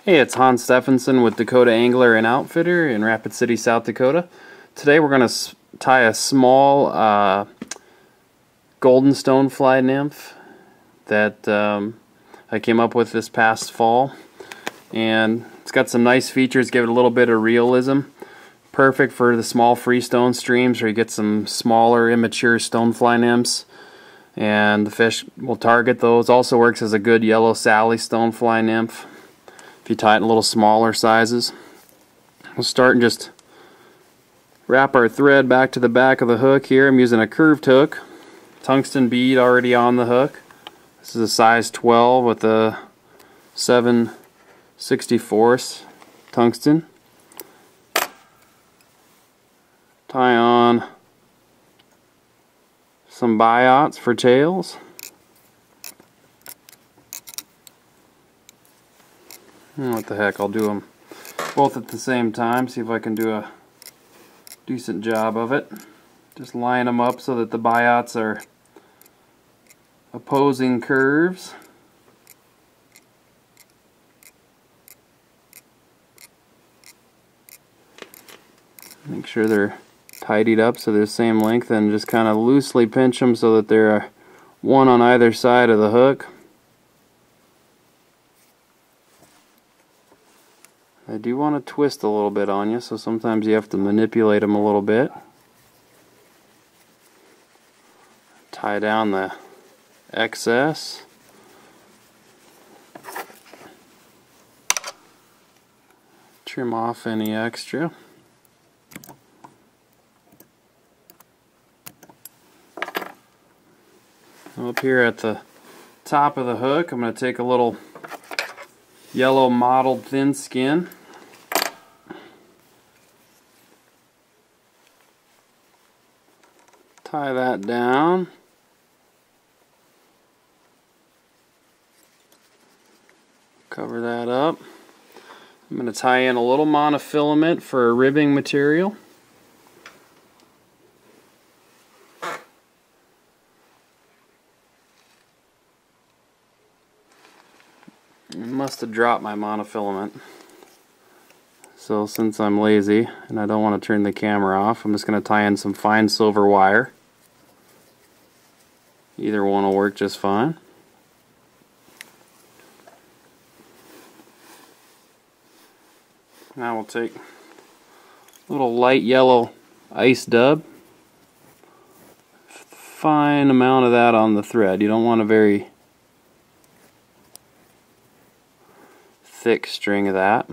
Hey, it's Hans Stephenson with Dakota Angler and Outfitter in Rapid City, South Dakota. Today we're going to tie a small golden stonefly nymph that I came up with this past fall. And it's got some nice features, give it a little bit of realism. Perfect for the small freestone streams where you get some smaller, immature stonefly nymphs. And the fish will target those. Also works as a good yellow Sally stonefly nymph if you tie it in a little smaller sizes. We'll start and just wrap our thread back to the back of the hook here. I'm using a curved hook, tungsten bead already on the hook. This is a size 12 with a 7/64 tungsten. Tie on some biots for tails. What the heck, I'll do them both at the same time, see if I can do a decent job of it. Just line them up so that the biots are opposing curves. Make sure they're tidied up so they're the same length, and just kind of loosely pinch them so that they're one on either side of the hook. I do want to twist a little bit on you, so sometimes you have to manipulate them a little bit. Tie down the excess. Trim off any extra. Up here at the top of the hook, I'm going to take a little yellow mottled thin skin. Tie that down. Cover that up. I'm going to tie in a little monofilament for a ribbing material. I must have dropped my monofilament. So since I'm lazy and I don't want to turn the camera off, I'm just going to tie in some fine silver wire. Either one will work just fine. Now we'll take a little light yellow ice dub. Fine amount of that on the thread. You don't want a very thick string of that.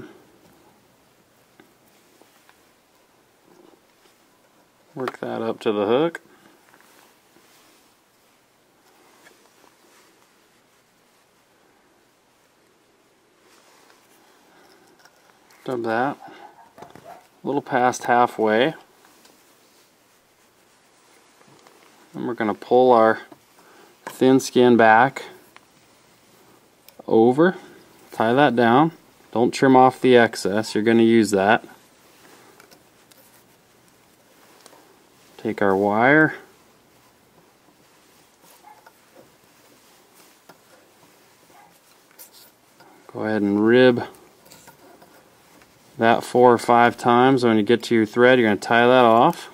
Work that up to the hook. Dub that a little past halfway. And we're going to pull our thin skin back over. Tie that down. Don't trim off the excess. You're going to use that. Take our wire. Go ahead and rib that 4 or 5 times. When you get to your thread, you're going to tie that off.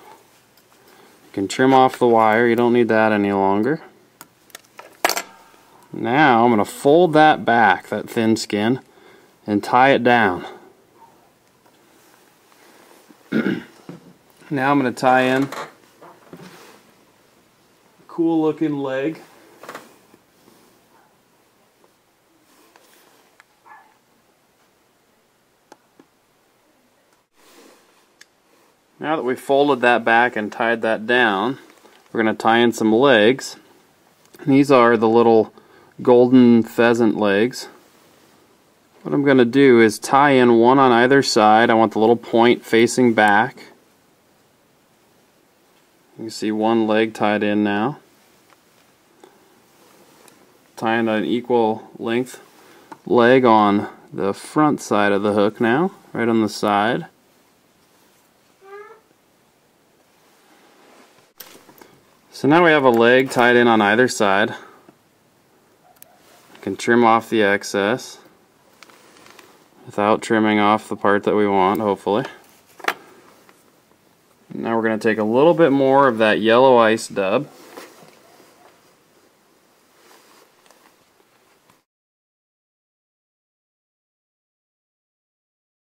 You can trim off the wire. You don't need that any longer. Now I'm going to fold that back, that thin skin, and tie it down. Now I'm going to tie in a cool looking leg. Now that we've folded that back and tied that down, we're going to tie in some legs. These are the little golden pheasant legs. What I'm going to do is tie in one on either side. I want the little point facing back. You can see one leg tied in now. Tying an equal length leg on the front side of the hook now, right on the side. So now we have a leg tied in on either side. You can trim off the excess. without trimming off the part that we want, hopefully. Now we're going to take a little bit more of that yellow ice dub.